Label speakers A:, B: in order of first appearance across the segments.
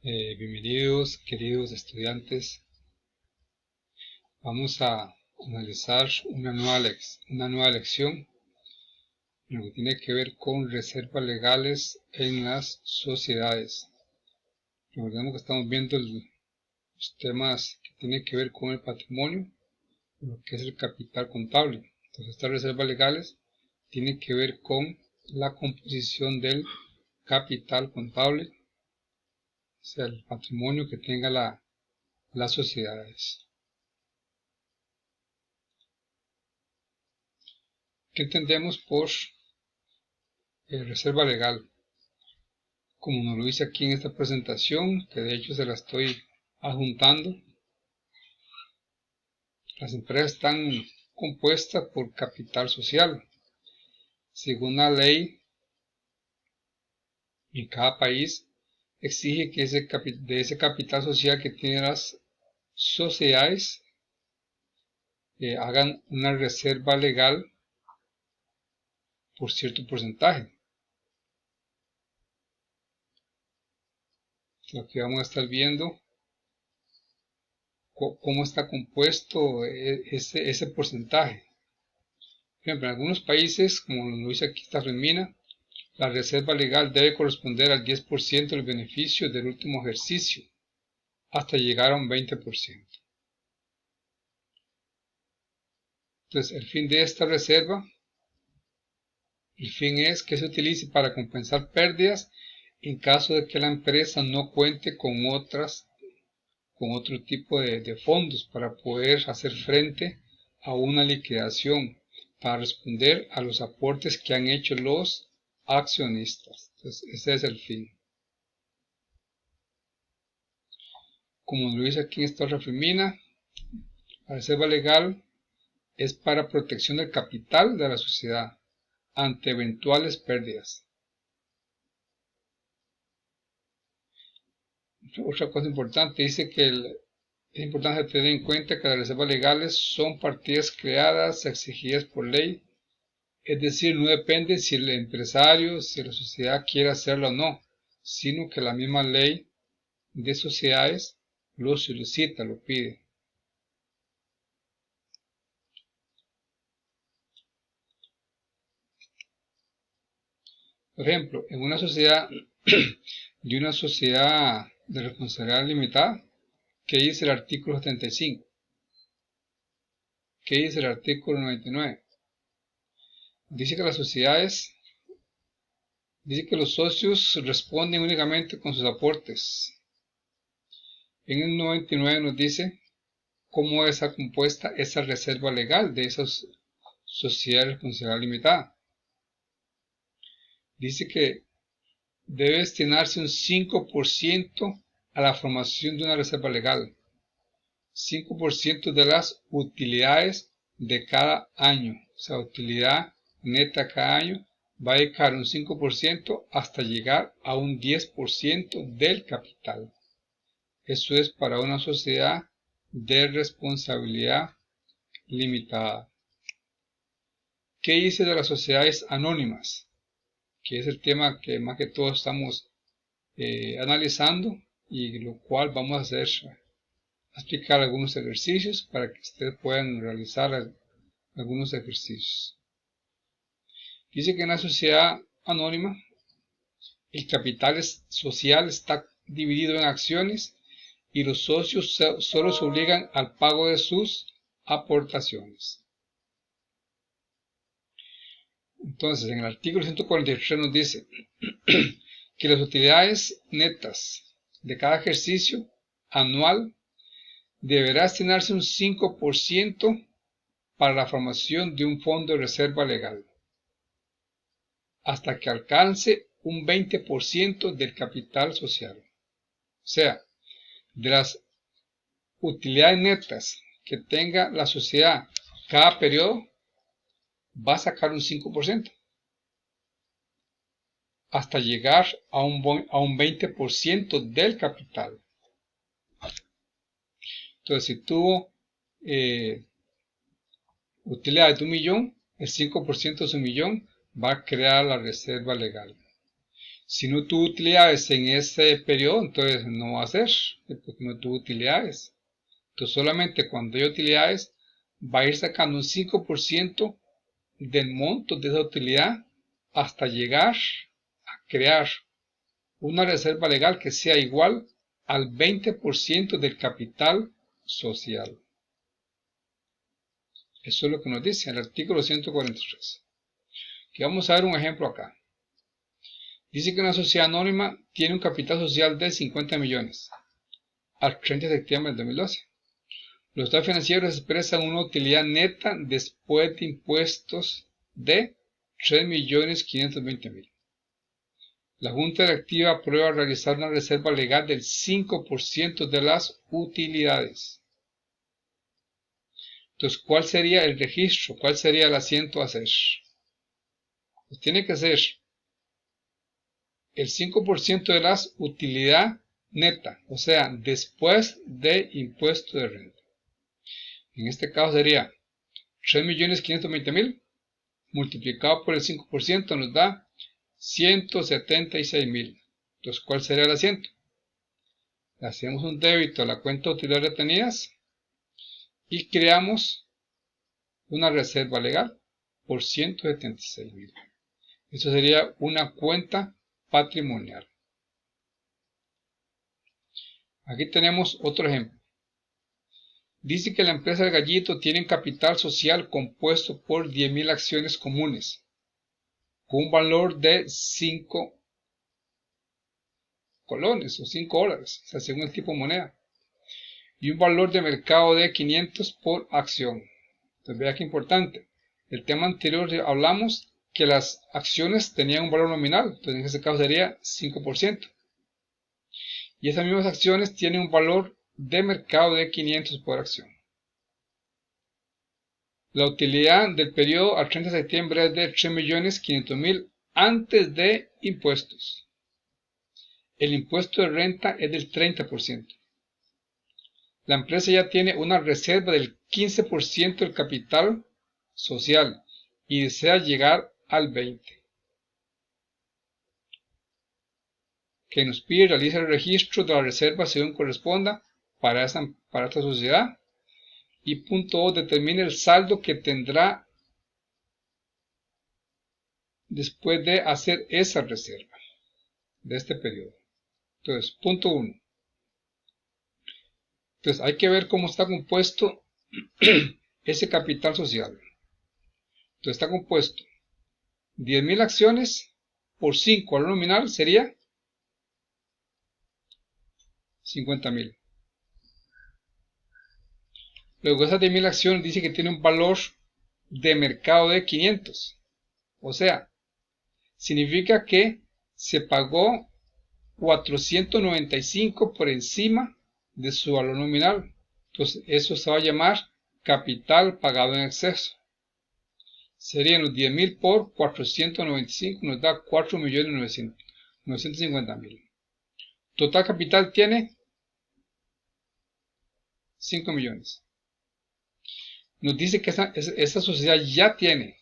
A: Bienvenidos, queridos estudiantes. Vamos a analizar una nueva lección en lo que tiene que ver con reservas legales en las sociedades. Recordemos que estamos viendo los temas que tienen que ver con el patrimonio, lo que es el capital contable. Entonces, estas reservas legales tienen que ver con la composición del capital contable, o sea, el patrimonio que tenga las sociedades. ¿Qué entendemos por reserva legal? Como nos lo dice aquí en esta presentación, que de hecho se la estoy adjuntando, las empresas están compuestas por capital social. Según la ley, en cada país exige que de ese capital social que tienen las sociedades hagan una reserva legal por cierto porcentaje. Aquí vamos a estar viendo cómo está compuesto ese porcentaje. Por ejemplo, en algunos países, como lo dice aquí esta remina, la reserva legal debe corresponder al 10% del beneficio del último ejercicio, hasta llegar a un 20%. Entonces, el fin de esta reserva, el fin es que se utilice para compensar pérdidas en caso de que la empresa no cuente con otro tipo de fondos para poder hacer frente a una liquidación, para responder a los aportes que han hecho los accionistas. Entonces, ese es el fin. Como lo dice aquí en esta refemina, la reserva legal es para protección del capital de la sociedad ante eventuales pérdidas. Otra cosa importante, dice que es importante tener en cuenta que las reservas legales son partidas creadas, exigidas por ley, es decir, no depende si el empresario, si la sociedad quiere hacerlo o no, sino que la misma ley de sociedades lo solicita, lo pide. Por ejemplo, en una sociedad de responsabilidad limitada, ¿qué dice el artículo 75? ¿Qué dice el artículo 99? Dice que las sociedades, dice que los socios responden únicamente con sus aportes. En el 99 nos dice cómo está compuesta esa reserva legal de esas sociedades de responsabilidad limitada. Dice que debe destinarse un 5% a la formación de una reserva legal, 5% de las utilidades de cada año, o sea, utilidad neta cada año, va a dedicar un 5% hasta llegar a un 10% del capital. Eso es para una sociedad de responsabilidad limitada. ¿Qué dice de las sociedades anónimas? Que es el tema que más que todo estamos analizando y lo cual vamos a explicar algunos ejercicios para que ustedes puedan realizar algunos ejercicios. Dice que en la sociedad anónima el capital social está dividido en acciones y los socios solo se obligan al pago de sus aportaciones. Entonces, en el artículo 143 nos dice que las utilidades netas de cada ejercicio anual deberá destinarse un 5% para la formación de un fondo de reserva legal, hasta que alcance un 20% del capital social. O sea, de las utilidades netas que tenga la sociedad cada periodo, va a sacar un 5%, hasta llegar a un 20% del capital. Entonces, si tuvo utilidades de 1.000.000, el 5% de su 1.000.000 va a crear la reserva legal. Si no tuvo utilidades en ese periodo, entonces no va a ser, porque no tuvo utilidades. Entonces solamente cuando hay utilidades va a ir sacando un 5% del monto de esa utilidad hasta llegar a crear una reserva legal que sea igual al 20% del capital social. Eso es lo que nos dice el artículo 143. Que vamos a ver un ejemplo acá. Dice que una sociedad anónima tiene un capital social de 50 millones al 30 de septiembre del 2012. Los estados financieros expresan una utilidad neta después de impuestos de 3.520.000. La Junta Directiva aprueba realizar una reserva legal del 5% de las utilidades. Entonces, ¿cuál sería el registro? ¿Cuál sería el asiento a hacer? Pues tiene que ser el 5% de las utilidad neta, o sea, después de impuesto de renta. En este caso sería 3.520.000 multiplicado por el 5% nos da 176.000. Entonces, ¿cuál sería el asiento? Le hacemos un débito a la cuenta de utilidades retenidas y creamos una reserva legal por 176.000. Eso sería una cuenta patrimonial. Aquí tenemos otro ejemplo. Dice que la empresa El Gallito tiene un capital social compuesto por 10.000 acciones comunes, con un valor de 5 colones o 5 dólares, o sea, según el tipo de moneda, y un valor de mercado de 500 por acción. Entonces, vea que importante. El tema anterior hablamos que las acciones tenían un valor nominal, entonces en este caso sería 5%. Y esas mismas acciones tienen un valor de mercado de 500 por acción. La utilidad del periodo al 30 de septiembre es de 3.500.000 antes de impuestos. El impuesto de renta es del 30%. La empresa ya tiene una reserva del 15% del capital social y desea llegar al 20%. Que nos pide realizar el registro de la reserva según corresponda para esta sociedad. Y punto 2, determine el saldo que tendrá después de hacer esa reserva de este periodo. Entonces, punto 1. Entonces, hay que ver cómo está compuesto ese capital social. Entonces, está compuesto 10.000 acciones por 5 al nominal sería 50.000. Luego, esas 10.000 acciones dice que tiene un valor de mercado de 500. O sea, significa que se pagó 495 por encima de su valor nominal. Entonces, eso se va a llamar capital pagado en exceso. Serían los 10.000 por 495, nos da 4.950.000. Total capital tiene 5 millones. Nos dice que esta sociedad ya tiene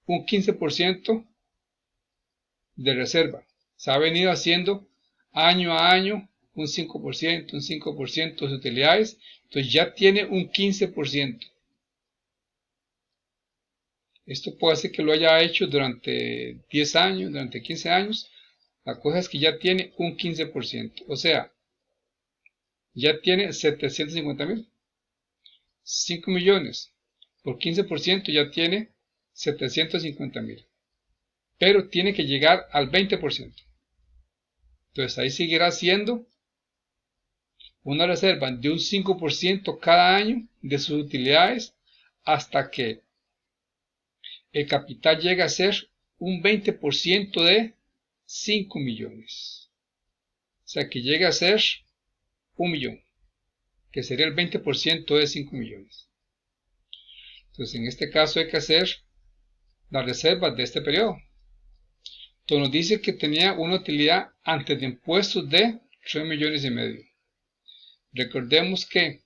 A: un 15% de reserva. Se ha venido haciendo año a año un 5%, un 5% de utilidades. Entonces ya tiene un 15%. Esto puede ser que lo haya hecho durante 10 años, durante 15 años. La cosa es que ya tiene un 15%. O sea, ya tiene 750.000. 5 millones por 15% ya tiene 750.000. Pero tiene que llegar al 20%. Entonces ahí seguirá siendo una reserva de un 5% cada año de sus utilidades hasta que el capital llegue a ser un 20% de 5 millones. O sea que llegue a ser 1 millón, que sería el 20% de 5 millones. Entonces en este caso hay que hacer las reservas de este periodo. Entonces nos dice que tenía una utilidad antes de impuestos de 3,5 millones. Recordemos que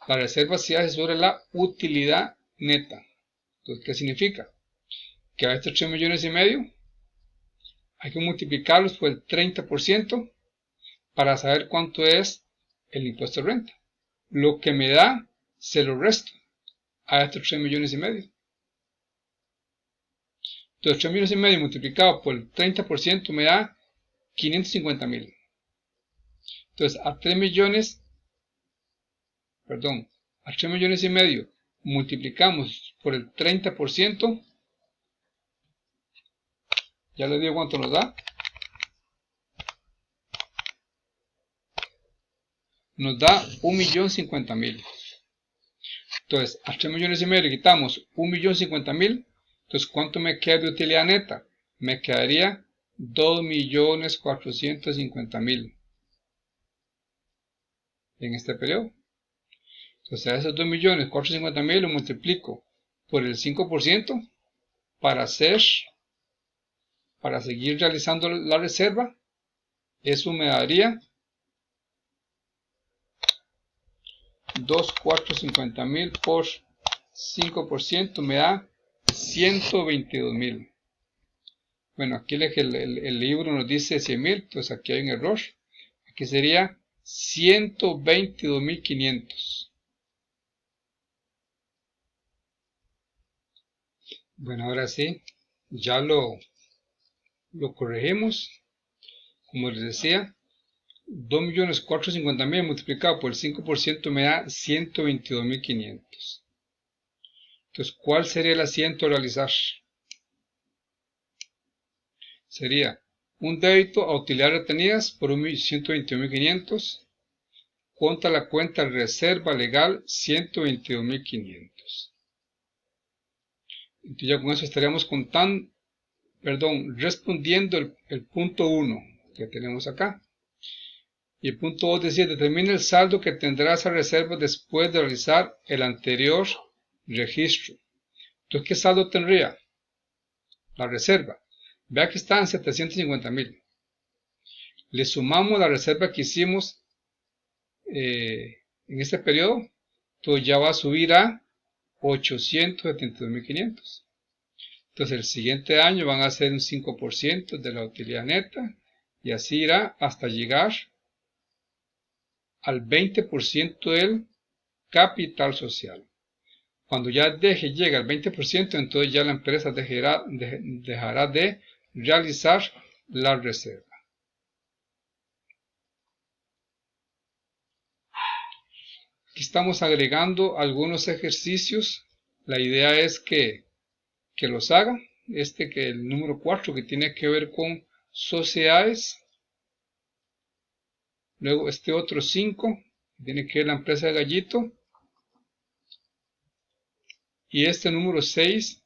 A: la reserva se hace sobre la utilidad neta. Entonces, ¿qué significa? Que a estos 3,5 millones hay que multiplicarlos por el 30% para saber cuánto es el impuesto de renta. Lo que me da, se lo resto a estos 3,5 millones. Entonces 3,5 millones multiplicado por el 30% me da 550,000. Entonces a 3 millones y medio multiplicamos por el 30%, ya les digo cuánto nos da. Nos da 1,050,000. Entonces, a 3 millones y medio le quitamos 1,050,000. Entonces, ¿cuánto me queda de utilidad neta? Me quedaría 2,450,000 en este periodo. Entonces, a esos 2,450,000 lo multiplico por el 5% para seguir realizando la reserva. Eso me daría 2,450,000 por 5% me da 122,000. Bueno, aquí el libro nos dice 100,000, entonces aquí hay un error. Aquí sería 122,500. Bueno, ahora sí, ya lo corregimos. Como les decía, 2,450,000 multiplicado por el 5% me da 122,500. Entonces, ¿cuál sería el asiento a realizar? Sería un débito a utilidades retenidas por 122,500 contra la cuenta reserva legal 122,500. Entonces ya con eso estaríamos respondiendo el punto 1 que tenemos acá. Y el punto 2 decía, determina el saldo que tendrá esa reserva después de realizar el anterior registro. Entonces, ¿qué saldo tendría la reserva? Vea que está en 750,000. Le sumamos la reserva que hicimos en este periodo, entonces ya va a subir a 872,500. Entonces el siguiente año van a ser un 5% de la utilidad neta y así irá hasta llegar al 20% del capital social. Cuando ya llegue al 20%, entonces ya la empresa dejará de realizar la reserva. Aquí estamos agregando algunos ejercicios. La idea es que los haga. Que el número 4 que tiene que ver con sociedades. Luego otro 5 tiene que ver la empresa de Gallito. Y número 6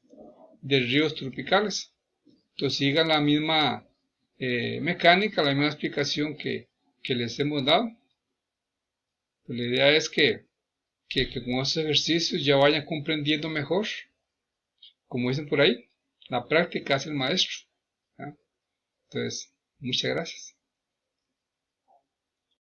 A: de ríos tropicales. Entonces sigan la misma mecánica, la misma explicación que les hemos dado. Pues la idea es que con estos ejercicios ya vayan comprendiendo mejor. Como dicen por ahí, la práctica hace el maestro. Entonces, muchas gracias.